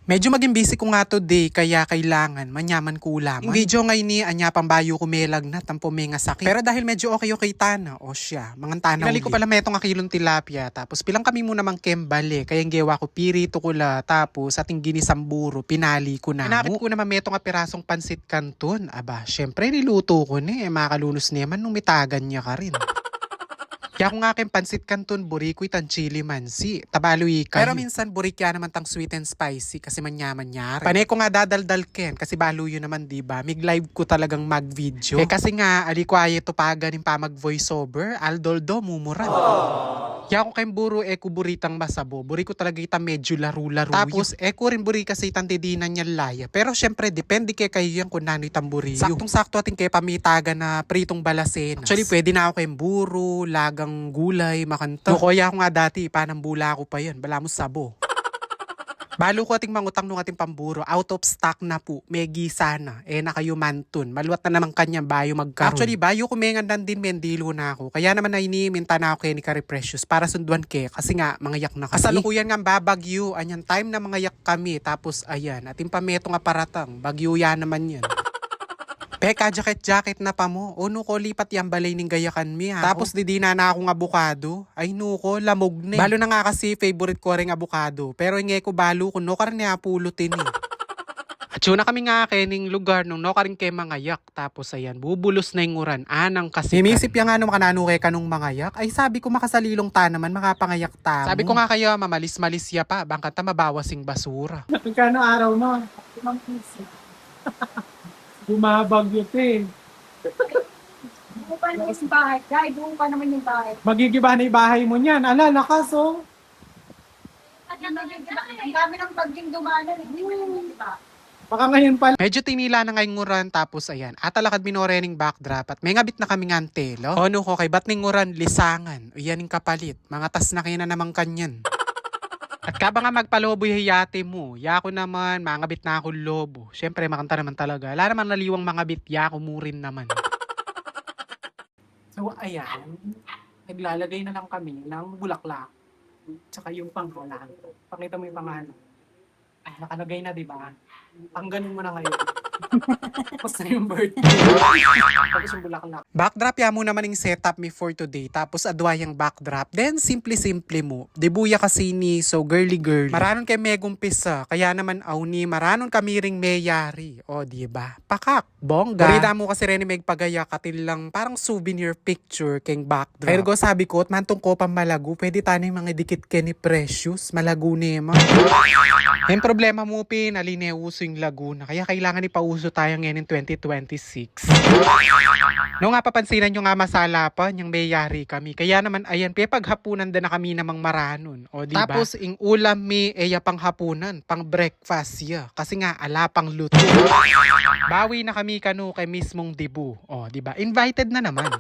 Medyo maging busy ko nga today kaya kailangan manyaman kulam. Yung video ngayon ni anya pambayo ko melag na tampo may nga sakit. Pero dahil medyo okay tana o siya, mangan tanaw. Inali ko pala metong akilong tilapia tapos pilang kami muna mang kembale kaya gewa ko pirito ko la tapos ating ginisamburo pinali ko na. Inapit ko naman metong pirasong pansit kanton. Aba, syempre niluto ko ni makalunos naman nung mitagan niya ka rin. Kaya kung aking pansit kanton, buriko'y tan chili mansi. Tabaluy kayo. Pero minsan burikya naman tang sweet and spicy kasi manyaman nyari. Panay ko nga dadaldal ken kasi baluyo naman diba. Mig live ko talagang mag-video. Kasi nga, ali ko ay ito paganin pa mag-voiceover. Aldoldo, mumuran. Kaya kung kayong buro, eko buritang masabo. Buri ko talaga ita medyo laro-laro. Tapos, eko rin buri kasi itang didinan niya laya. Pero syempre, depende kay kayo yan kung nano'y tamburiyo. Saktong-sakto ating kay pamitaga na pritong balasenas. Actually, pwede na ako kayong buro, lagang gulay, makanta. Nukoya ako nga dati, panambula ko pa yan. Bala mo sabo. Balo ko ating mangutang nung ating pamburo. Out of stock na po. Megi sana. Na kayo mantun. Maluwat na naman kanya bayo magkaroon. Actually, bayo kumengan din mendilo na ako. Kaya naman na iniminta na ako kay ni Kari Precious para sunduan ke. Kasi nga, mangayak na kami. Kasalukuyan nga babagyo. Anyan time na mangayak kami. Tapos, ayan. Ating pameto nga paratang. Bagyo yan naman yan. Peka, jacket na pa mo. O nuko, lipat yung balay ning gayakan mi ha. Tapos di na akong abukado. Ay nuko, lamog na. Balo na nga kasi favorite ko rin abukado. Pero nga ko balo ko no karin niya pulutin eh. At yun na kami nga kening lugar nung no karin kay mangayak. Tapos ayan, bubulos na yung uran. Anang kasi. Mimisip ya nga nung makanano kay kanong mangayak. Ay sabi ko makasalilong ta naman, makapangayak ta mo. Sabi ko nga kayo, mamalis-malis ya pa. Bangkat ta mabawasing basura. Magkano araw mo? 5 piso. Bumabagyo eh. Buo pa naman yung bahay. Dahil buo pa naman yung bahay. Magigiba na yung bahay mo niyan. Ala, lakas oh. Ang dami ng pagding dumanan. Hindi mo naman, di ba? Baka ngayon pala. Medyo tinila na ngayong nguran tapos ayan. Atalakad minorening backdrop at may ngabit na kami nga telo. Ono ko kay bat ning nguran lisangan. O yan yung kapalit. Mga tas na kayo na naman kanyan. At kaba nga magpalobo yung hiyate mo, yako naman, mangabit na ako lobo. Siyempre, makanta naman talaga. Wala naman naliwang mangabit, yako mo rin naman. So, ayan. Naglalagay na lang kami ng bulaklak. Tsaka yung panghalan. Pakita mo yung panghalan. Ay, nakalagay na, di ba? Pangganon mo na ngayon. Tapos na yung birthday. Tapos yung bulaklak. Backdrop ya mo naman yung setup me for today. Tapos adwa yung backdrop. Then, simple-simple mo. Debuya kasi ni so girly-girly. Maranon kay megumpisa. Kaya naman ni maranon kami ring mayari. O, diba? Pakak. Bongga. Barida mo kasi rin meg pagaya katil lang parang souvenir picture keng backdrop. Pero sabi ko, at mantong ko pang malago, pwede tanay mga dikit ke ni Precious. Malago nema. Yung problema mo, alineuso yung Laguna. Kaya kailangan ipauso tayo ngayon in 2026. No nga papansinan nyo nga masala pa, yung mayari kami. Kaya naman, ayan, paghapunan din na kami namang maranon. O, diba? Tapos, ing ulam mi, pang hapunan, pang breakfast ya. Kasi nga, ala pang luto. Bawi na kami kay mismong debu. O, diba? Invited na naman.